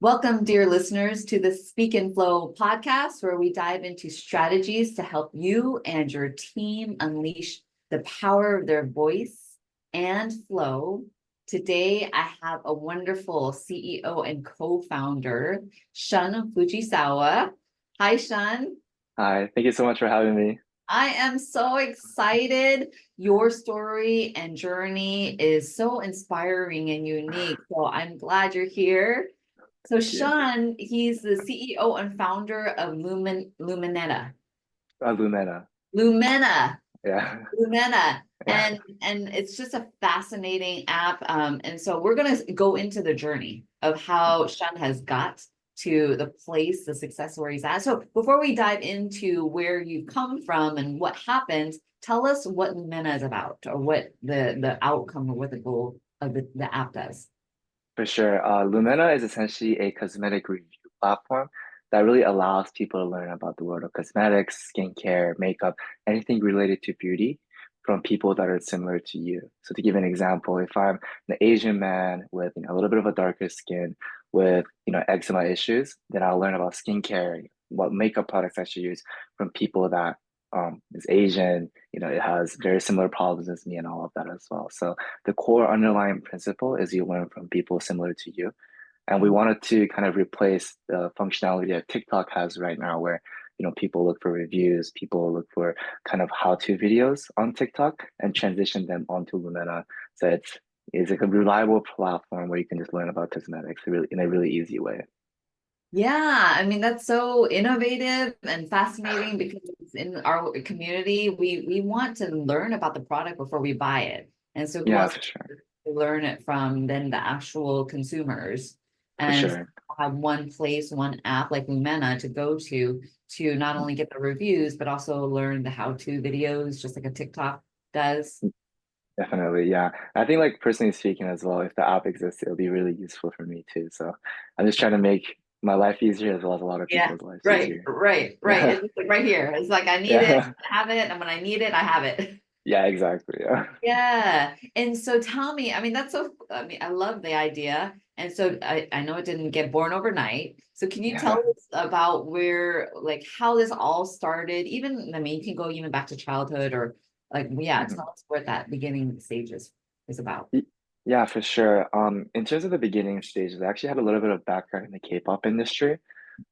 Welcome, dear listeners, to the Speak and Flow podcast, where we dive into strategies to help you and your team unleash the power of their voice and flow. Today, I have a wonderful CEO and co-founder, Shun Fujisawa. Hi, Shun. Hi, thank you so much for having me. I am so excited. Your story and journey is so inspiring and unique. So I'm glad you're here. So Thank you. Shun, he's the CEO and founder of Luminetta. Lumena. Lumena. Yeah. Lumena. Yeah. And it's just a fascinating app. And so we're gonna go into the journey of how Shun has got to the place, the success where he's at. So before we dive into where you've come from and what happened, tell us what Lumena is about, or what the outcome, or what the goal of the app does. For sure. Lumena is essentially a cosmetic review platform that really allows people to learn about the world of cosmetics, skincare, makeup, anything related to beauty from people that are similar to you. So to give an example, if I'm an Asian man with a little bit of a darker skin with eczema issues, then I'll learn about skincare, what makeup products I should use from people that is Asian, it has very similar problems as me and all of that as well. So the core underlying principle is you learn from people similar to you. And we wanted to kind of replace the functionality that TikTok has right now, where people look for reviews, people look for kind of how-to videos on TikTok and transition them onto Lumena. So it's like a reliable platform where you can just learn about cosmetics really in a really easy way. Yeah, I mean, that's so innovative and fascinating because in our community, we want to learn about the product before we buy it. And so who Yeah, else for sure. to learn it from than the actual consumers? For And sure. have one place, one app like Lumena to go to not only get the reviews, but also learn the how-to videos, just like a TikTok does. Definitely, yeah. I think like personally speaking as well, if the app exists, it'll be really useful for me too. So I'm just trying to make my life easier as well as a lot of Yeah, people's lives right, easier. right, right. Yeah. It's just like right here. It's like I need it, Yeah. I have it, and when I need it, I have it. Yeah, exactly. Yeah. Yeah. And so tell me, I mean, that's so, I mean, I love the idea. And so I know it didn't get born overnight. So can you tell Yeah. us about where, like, how this all started? Even, I mean, you can go even back to childhood, or like, yeah, Mhm. tell us what that beginning stages is about. Y- Yeah, for sure. In terms of the beginning stages, I actually had a little bit of background in the K-pop industry.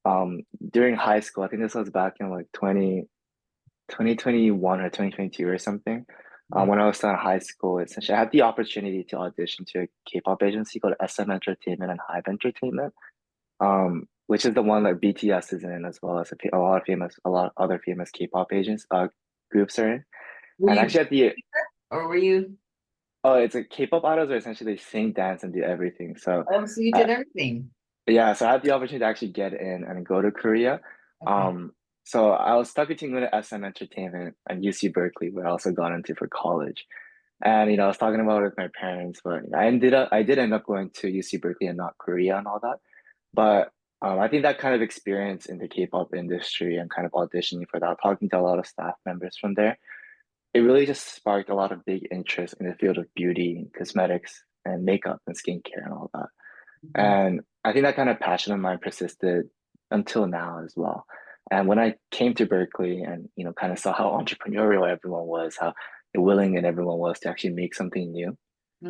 During high school, I think this was back in like 2021 or 2022 or something. Mhm. When I was still in high school, essentially, I had the opportunity to audition to a K-pop agency called SM Entertainment and Hype Entertainment, which is the one that BTS is in, as well as a lot of other famous K-pop agents, groups are in. Were And you, actually, at the or were you, it's a K-pop idols are essentially they sing, dance, and do everything. So, oh, so you uh, did everything. yeah, so I had the opportunity to actually get in and go to Korea. Okay. Um, so I was stuck between going to SM Entertainment and UC Berkeley, where I also got into for college. And I was talking about it with my parents, but I did end up going to UC Berkeley and not Korea and all that. But I think that kind of experience in the K-pop industry and kind of auditioning for that, talking to a lot of staff members from there, it really just sparked a lot of big interest in the field of beauty, cosmetics, and makeup and skincare and all that. Mhm. And I think that kind of passion of mine persisted until now as well. And when I came to Berkeley and kind of saw how entrepreneurial everyone was, how willing and everyone was to actually make something new,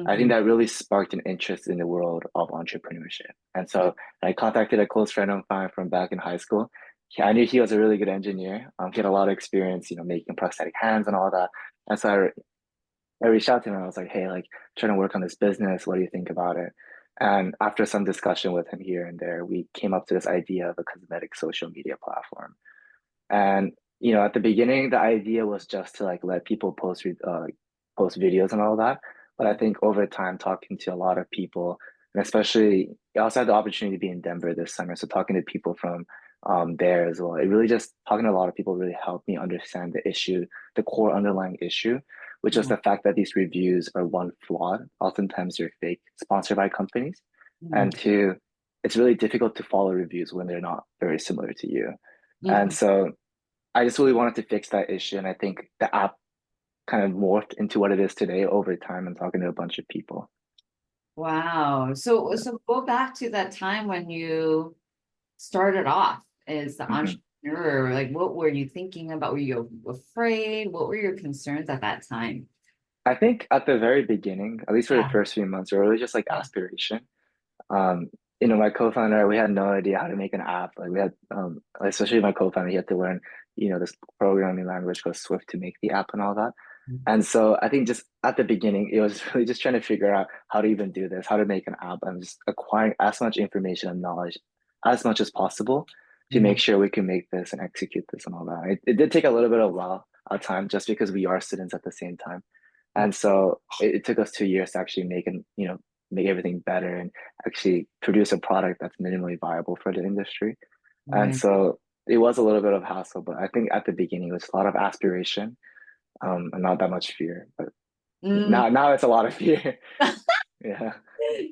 I think Mhm. that really sparked an interest in the world of entrepreneurship. And so I contacted a close friend of mine from back in high school. I knew he was a really good engineer. He had a lot of experience, making prosthetic hands and all that. And so I reached out to him and I was like, hey, like trying to work on this business. What do you think about it? And after some discussion with him here and there, we came up to this idea of a cosmetic social media platform. And at the beginning, the idea was just to like let people post videos and all that. But I think over time, talking to a lot of people, and especially I also had the opportunity to be in Denver this summer, so talking to people from there as well. It really just talking to a lot of people really helped me understand the issue, the core underlying issue, which is Yeah. the fact that these reviews are one flawed. Oftentimes they're fake, sponsored by companies, Mhm. and two, it's really difficult to follow reviews when they're not very similar to you. And Mhm. so I just really wanted to fix that issue. And I think the app kind of morphed into what it is today over time and talking to a bunch of people. Wow. So go back to that time when you started off as the Mhm. entrepreneur. Like, what were you thinking about? Were you afraid? What were your concerns at that time? I think at the very beginning, at least for the Yeah. first few months, it was really just like Yeah. aspiration. Um, my co-founder, we had no idea how to make an app. Like we had, especially my co-founder, he had to learn, this programming language called Swift to make the app and all that. And so I think just at the beginning, it was really just trying to figure out how to even do this, how to make an app, and just acquiring as much information and knowledge as much as possible to Yeah. make sure we can make this and execute this and all that. It did take a little bit of while, time, just because we are students at the same time. And so it took us 2 years to actually make everything better and actually produce a product that's minimally viable for the industry. And Right. so it was a little bit of hassle, but I think at the beginning it was a lot of aspiration, and not that much fear. But Mm. now it's a lot of fear. Yeah.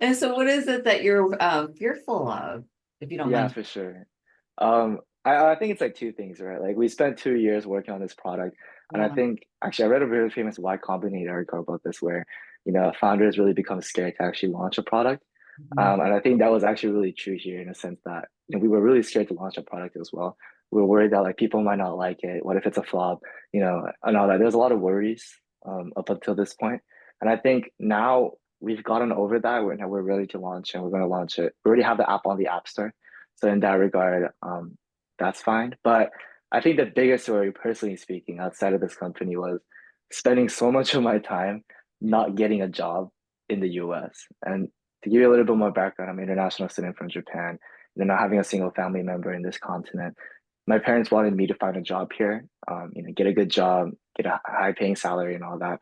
And so what is it that you're fearful of, if you don't Yeah, mind? for sure. I think it's like two things, right? Like we spent 2 years working on this product, and I Yeah. think actually I read a really famous Y Combinator article about this, where founders really become scared to actually launch a product, Mhm. and I think that was actually really true here in a sense that we were really scared to launch a product as well. We were worried that like people might not like it. What if it's a flop? And all that. There's a lot of worries up until this point, and I think now we've gotten over that. We're ready to launch, and we're going to launch it. We already have the app on the App Store. So in that regard, that's fine. But I think the biggest worry, personally speaking, outside of this company was spending so much of my time not getting a job in the US. And to give you a little bit more background, I'm an international student from Japan. Not having a single family member in this continent. My parents wanted me to find a job here, get a good job, get a high paying salary and all that.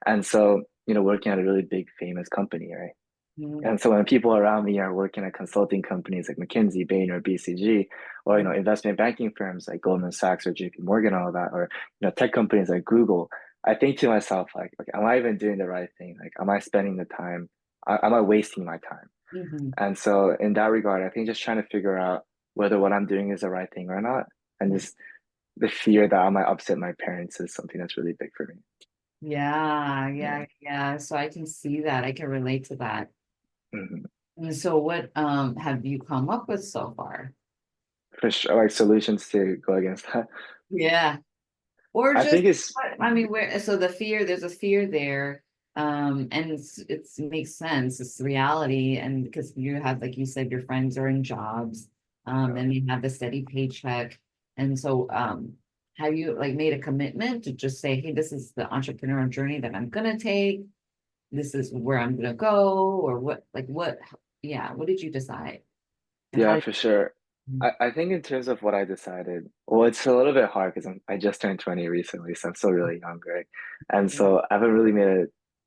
And so, working at a really big famous company, right? Mhm. And so when people around me are working at consulting companies like McKinsey, Bain, or BCG, or investment banking firms like Goldman Sachs or JP Morgan, all that, or tech companies like Google, I think to myself like, am I even doing the right thing? Like, am I spending the time? Am I wasting my time? Mhm. And so in that regard, I think just trying to figure out whether what I'm doing is the right thing or not, and just the fear that I might upset my parents is something that's really big for me. Yeah, Yeah. yeah, yeah. So I can see that. I can relate to that. Mhm. And so what have you come up with so far? For sure, like solutions to go against that. Yeah. Or I just, think it's I mean, where, so the fear, there's a fear there. And it's makes sense. It's reality. And because you have, like you said, your friends are in jobs, and you have the steady paycheck. And so, have you like made a commitment to just say, hey, this is the entrepreneurial journey that I'm gonna take. This is where I'm gonna go, or what, like what, yeah, what did you decide? And how Yeah, did for sure. you, I think in terms of what I decided, well, it's a little bit hard because I just turned 20 recently, so I'm still really young, right? And so I haven't really made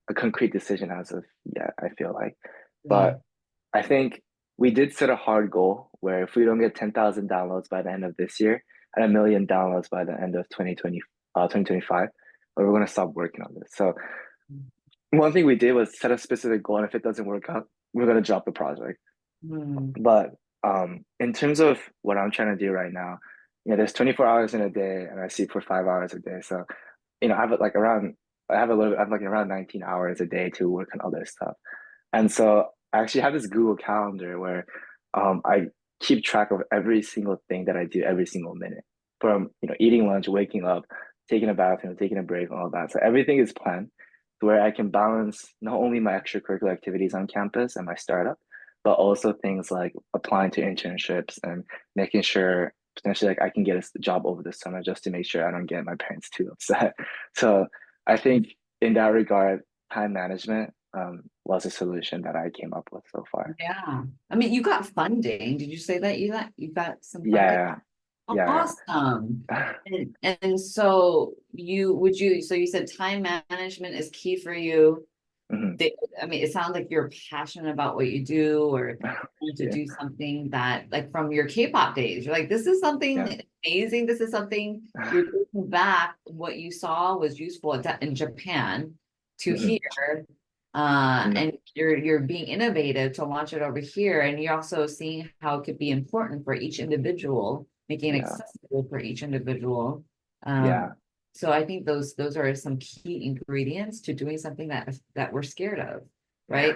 a concrete decision as of yet, I feel like. yeah. But I think we did set a hard goal where if we don't get 10,000 downloads by the end of this year and 1 million downloads by the end of 2025, we're going to stop working on this. So one thing we did was set a specific goal, and if it doesn't work out, we're going to drop the project. Hmm. But in terms of what I'm trying to do right now, there's 24 hours in a day, and I sleep for 5 hours a day. So, I have like around, I have like around 19 hours a day to work on other stuff. And so I actually have this Google Calendar where I keep track of every single thing that I do every single minute, from eating lunch, waking up, taking a bath, taking a break, and all that. So everything is planned to where I can balance not only my extracurricular activities on campus and my startup, but also things like applying to internships and making sure potentially like I can get a job over the summer just to make sure I don't get my parents too upset. So I think in that regard, time management was a solution that I came up with so far. Yeah. I mean, you got funding. Did you say that you got some funding? Yeah, yeah, Awesome. yeah. And so so you said time management is key for you. Mhm. I mean, it sounds like you're passionate about what you do, or want to Yeah, do something that, like from your K-pop days, you're like, this is yeah, something amazing. This is something you're looking back, what you saw was useful in Japan to mhm. here. No, And you're being innovative to launch it over here. And you're also seeing how it could be important for each individual, making it yeah, accessible for each individual. Um, yeah. so I think those are some key ingredients to doing something that we're scared of, right?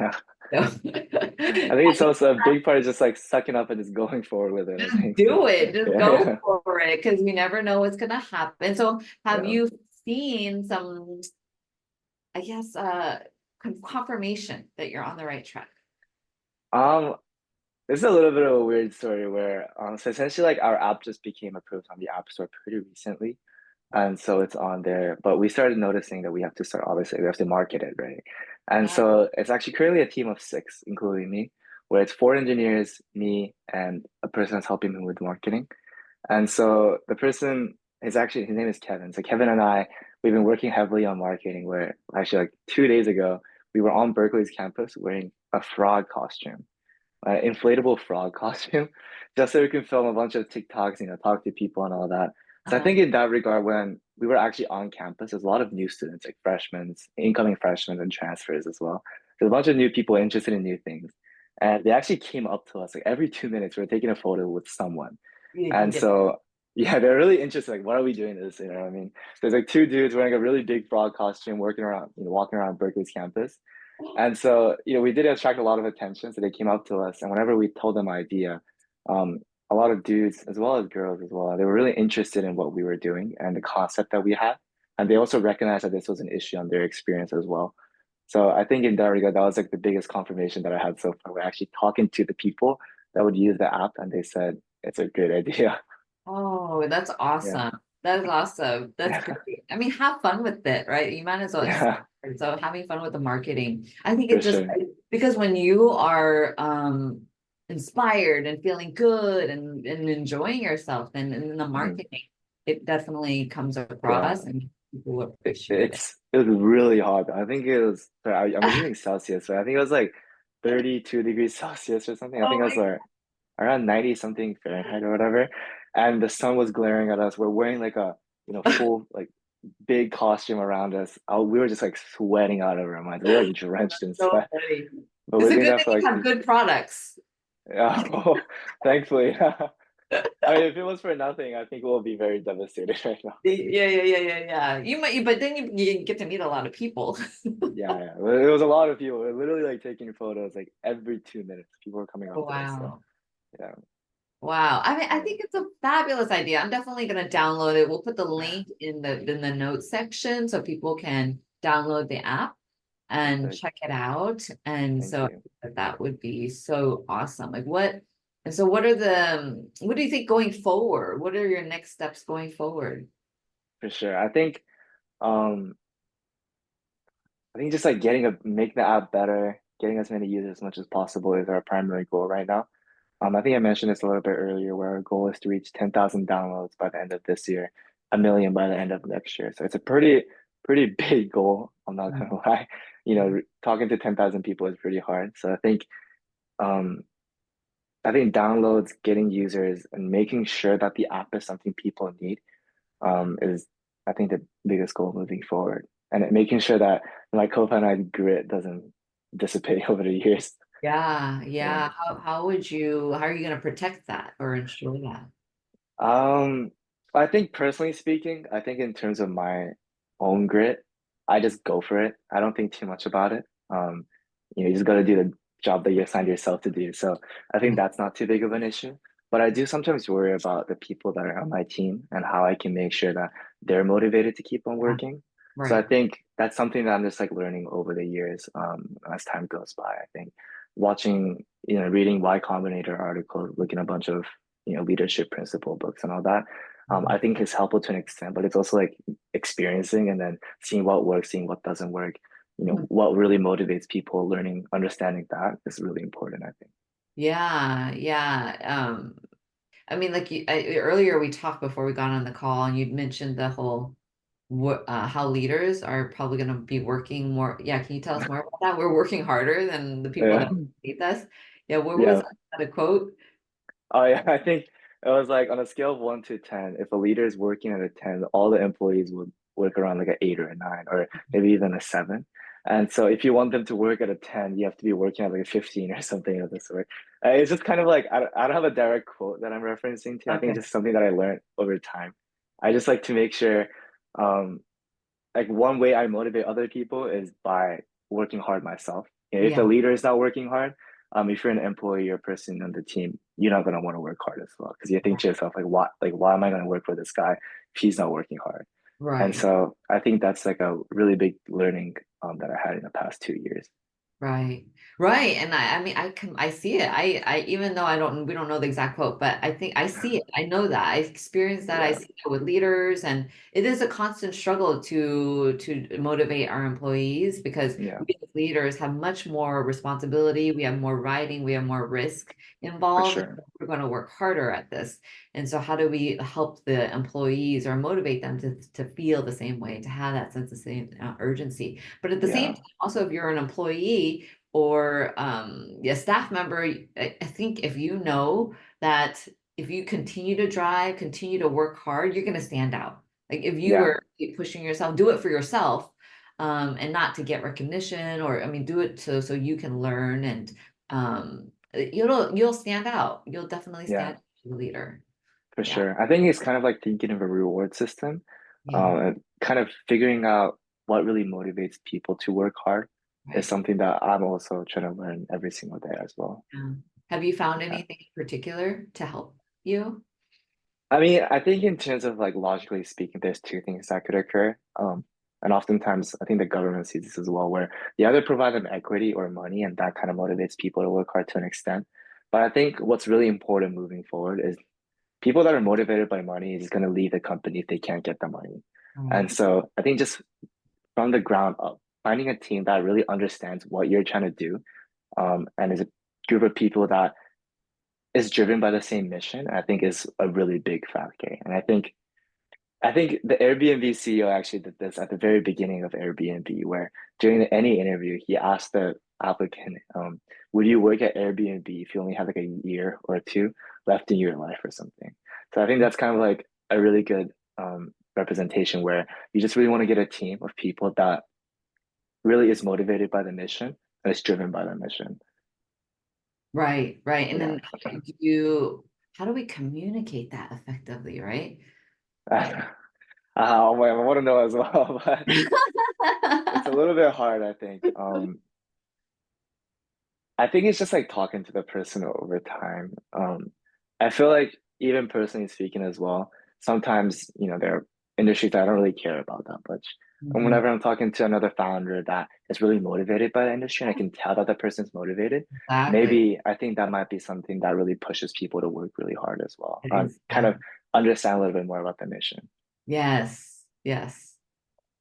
So I think it's also a big part of just like sucking up and just going forward with it, I just think. do it, just Yeah, go yeah, for it, because you never know what's gonna happen. So have yeah. you seen some, I guess, confirmation that you're on the right track? Um, this is a little bit of a weird story where so essentially like our app just became approved on the App Store pretty recently. And so it's on there. But we started noticing that we have to start, obviously, we have to market it, right? And Yeah. so it's actually currently a team of six, including me, where it's four engineers, me, and a person that's helping me with marketing. And so the person is actually, his name is Kevin. So Kevin and I, we've been working heavily on marketing where actually like 2 days ago, we were on Berkeley's campus wearing a frog costume, inflatable frog costume, just so we can film a bunch of TikToks, talk to people and all that. So I Uh, think in that regard, when we were actually on campus, there's a lot of new students, like freshmen, incoming freshmen, and transfers as well. There's a bunch of new people interested in new things. And they actually came up to us like every 2 minutes, we are taking a photo with someone. you can And get. so, yeah, they're really interested. Like, what are we doing this? You know what I mean? There's like two dudes wearing a really big frog costume, working around, walking around Berkeley's campus. And so, we did attract a lot of attention. So they came up to us, and whenever we told them our idea, um, a lot of dudes as well as girls as well, they were really interested in what we were doing and the concept that we had. And they also recognized that this was an issue on their experience as well. So I think in that regard, that was like the biggest confirmation that I had so far. We're actually talking to the people that would use the app, and they said it's a good idea. Oh, that's Yeah, awesome. That's awesome. That's yeah, great. I mean, have fun with it, right? You might as well. yeah, So having fun with the marketing. I think for it just sure. because when you are inspired and feeling good and enjoying yourself, then in the Mhm. marketing, it definitely comes Yeah. across and people It, appreciate it. it's it was really hot. I think it was. Sorry, I'm using Celsius, but I think it was like 32 degrees Celsius or something. I Oh think it was my like around 90 something Fahrenheit or whatever. And the sun was glaring at us. We're wearing like a full like big costume around us. We were just like sweating out of our minds. We were like God, drenched in that's so sweat. funny. But It's we're a doing good that thing for you like have good products. yeah, thankfully. I mean, if it was for nothing, I think we'll be very devastated right now. Yeah. You might, but then you get to meet a lot of people. Yeah, yeah. It was a lot of people. We're literally like taking photos like every 2 minutes. People were coming up to us. So Wow. yeah, Wow. I mean, I yeah, think it's a fabulous idea. I'm definitely going to download it. We'll put the link in the notes section so people can download the app and perfect. check it out. And Thank so you. that would be so awesome. Like what, and so what are the, what do you think going forward? What are your next steps going forward? For sure. Um I think just like making the app better, getting as many users as much as possible is our primary goal right now. I think I mentioned this a little bit earlier, where our goal is to reach 10,000 downloads by the end of this year, 1 million by the end of next year. So it's a pretty big goal. I'm not gonna lie. Talking to 10,000 people is pretty hard. So um, I think downloads, getting users, and making sure that the app is something people need is I think the biggest goal moving forward, and making sure that my co-founder grit doesn't dissipate over the years. Yeah. Yeah. How are you going to protect that or ensure that? Um, I think personally speaking, I think in terms of my own grit, I just go for it. I don't think too much about it. You just got to do the job that you assigned yourself to do. So I think Mm, that's not too big of an issue. But I do sometimes worry about the people that are on my team and how I can make sure that they're motivated to keep on yeah, working. So I right. think that's something that I'm just like learning over the years, as time goes by. I think watching, reading Y Combinator articles, looking at a bunch of leadership principle books and all that. I think it's helpful to an extent, but it's also like experiencing and then seeing what works, seeing what doesn't work. Mhm. What really motivates people, learning, understanding that is really important, I think. Yeah. I mean, like earlier we talked before we got on the call, and you mentioned the whole how leaders are probably going to be working more. Yeah, can you tell us more about that? We're working harder than the people Yeah. that lead us. Yeah, where was Yeah. that a quote? Oh yeah, I think it was like on a scale of 1 to 10, if a leader is working at a 10, all the employees would work around like an 8 or a 9, or maybe even a 7. And so if you want them to work at a 10, you have to be working at like a 15 or something of the sort. It's just kind of like I don't have a direct quote that I'm referencing to. I think Okay. it's just something that I learned over time. I just like to make sure um like one way I motivate other people is by working hard myself. If the Yeah, leader is not working hard, if you're an employee or person on the team, you're not gonna want to work hard as well because you think to yourself why am I gonna work for this guy if he's not working hard? And right. so I think that's like a really big learning that I had in the past 2 years. Right. Right. And I mean, I see it. Even though we don't know the exact quote, but I think I see it. I know that. I experienced that. I Yeah, see that with leaders, and it is a constant struggle to motivate our employees because yeah, we as leaders have much more responsibility. We have more writing, we have more risk for involved. sure. We're going to work harder at this. And so how do we help the employees or motivate them to feel the same way, to have that sense of same urgency? But at the same Yeah, time, also, if you're an employee or a staff member, I think if you know that if you continue to drive, continue to work hard, you're going to stand out. Like if you yeah, were pushing yourself, do it for yourself, and not to get recognition, or I mean, do it so you can learn and you'll stand out. You'll definitely yeah. stand out as a leader. For Yeah, sure. I think it's kind of like thinking of a reward system, yeah, and kind of figuring out what really motivates people to work hard is right. something that I'm also trying to learn every single day as well. Yeah. Have you found Yeah. anything in particular to help you? I mean, I think in terms of like logically speaking, there's two things that could occur. And oftentimes I think the government sees this as well, where you either provide them equity or money, and that kind of motivates people to work hard to an extent. But I think what's really important moving forward is people that are motivated by money is going to leave the company if they can't get the money. All And right. so I think just from the ground up, finding a team that really understands what you're trying to do, and is a group of people that is driven by the same mission, I think is a really big factor. And I think the Airbnb CEO actually did this at the very beginning of Airbnb, where during any interview, he asked the applicant, would you work at Airbnb if you only have like a year or two left in your life or something? So I think that's kind of like a really good representation where you just really want to get a team of people that really is motivated by the mission and is driven by the mission. Right, right. And Yeah. then how do we communicate that effectively, right? I want to know as well, but it's a little bit hard, I think. I think it's just like talking to the person over time. I feel like even personally speaking as well, sometimes, there are industries that I don't really care about that much. And Mhm. whenever I'm talking to another founder that is really motivated by the industry and I can tell that the person's motivated, Exactly. maybe I think that might be something that really pushes people to work really hard as well. Kind of Exactly. understand a little bit more about the mission. Yes, yes.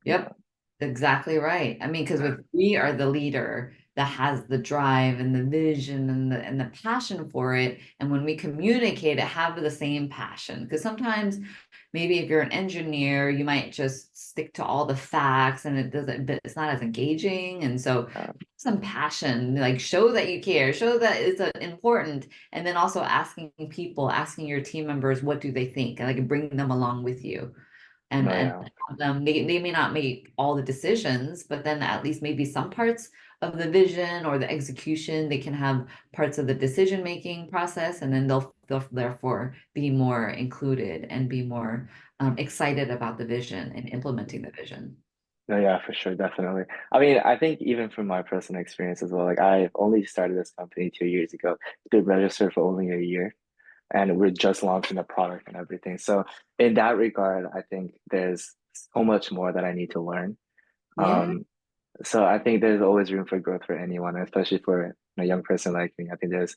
Yeah. Yep, exactly right. I mean, because if we are the leader that has the drive and the vision and the passion for it, and when we communicate it, have the same passion. Because sometimes maybe if you're an engineer, you might just stick to all the facts and it doesn't, but it's not as engaging. And so Uh, some passion, like show that you care, show that it's important, and then also asking people, asking your team members, what do they think, and like bring them along with you no, and yeah. they may not make all the decisions, but then at least maybe some parts of the vision or the execution, they can have parts of the decision making process, and then they'll therefore be more included and be more excited about the vision and implementing the vision. No, yeah, for sure, definitely. I mean, I think even from my personal experience as well, like I've only started this company 2 years ago. It's been registered for only a year, and we're just launching the product and everything. So in that regard, I think there's so much more that I need to learn. Yeah. So I think there's always room for growth for anyone, especially for a young person like me. I think there's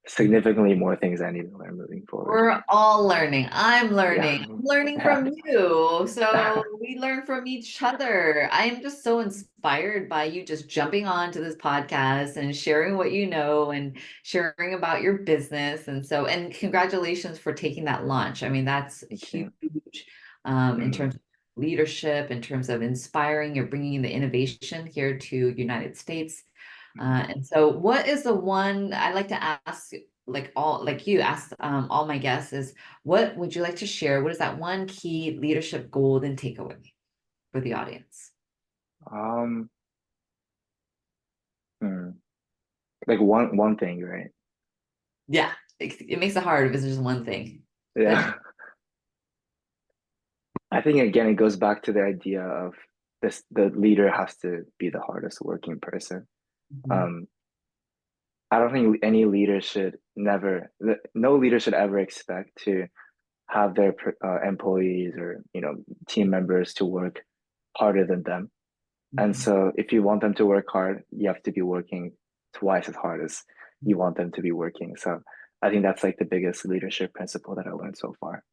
significantly more things I need to learn moving forward. We're all learning. I'm learning. Yeah. I'm learning from you. So we learn from each other. I am just so inspired by you just jumping on to this podcast and sharing what you know and sharing about your business. And congratulations for taking that launch. I mean, that's Thank huge you. in Mhm. terms of leadership, in terms of inspiring. You're bringing the innovation here to United States. And so what is the one I like to ask, like you asked all my guests, is what would you like to share? What is that one key leadership golden takeaway for the audience? Um, hmm. Like one thing, right? Yeah, it makes it hard if it's just one thing. But Yeah. I think again it goes back to the idea of the leader has to be the hardest working person. Um, I don't think any leader should no leader should ever expect to have their employees or team members to work harder than them. And Mhm. so if you want them to work hard, you have to be working twice as hard as you want them to be working. So I think that's like the biggest leadership principle that I learned so far.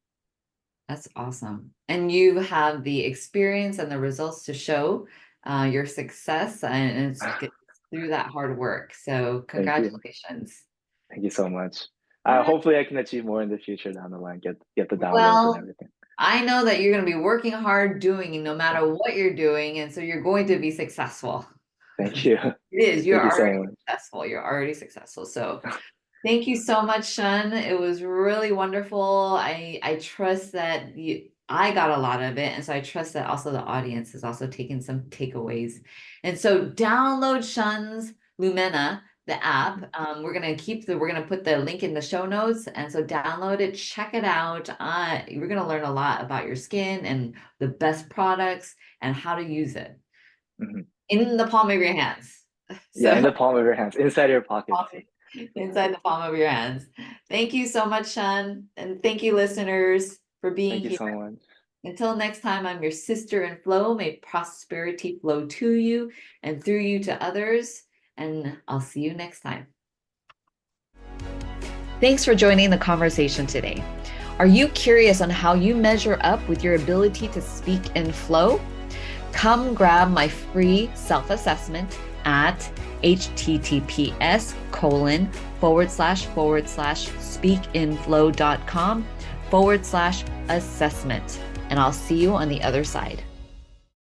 That's awesome. And you have the experience and the results to show your success, and it's through that hard work. So Thank you. congratulations. Thank you so much. All right. Hopefully I can achieve more in the future down the line, get the downloads and Well, everything. I know that you're going to be working hard doing no matter what you're doing, and so you're going to be successful. Thank you. It is. You're Thank you so already much. successful. You're already successful. So thank you so much, Shun. It was really wonderful. I trust that I got a lot of it. And so I trust that also the audience is also taking some takeaways. And so download Shun's Lumena, the app. We're gonna put the link in the show notes. And so download it, check it out. We're gonna learn a lot about your skin and the best products and how to use it Mhm. in the palm of your hands. Yeah, in So the palm of your hands, inside your pockets. inside the palm of your hands. Thank you so much, Shun. And thank you, listeners, for being Thank you here. so much. Until next time, I'm your sister in flow. May prosperity flow to you and through you to others. And I'll see you next time. Thanks for joining the conversation today. Are you curious on how you measure up with your ability to speak in flow? Come grab my free self-assessment at https://speakinflow.com/assessment. And I'll see you on the other side.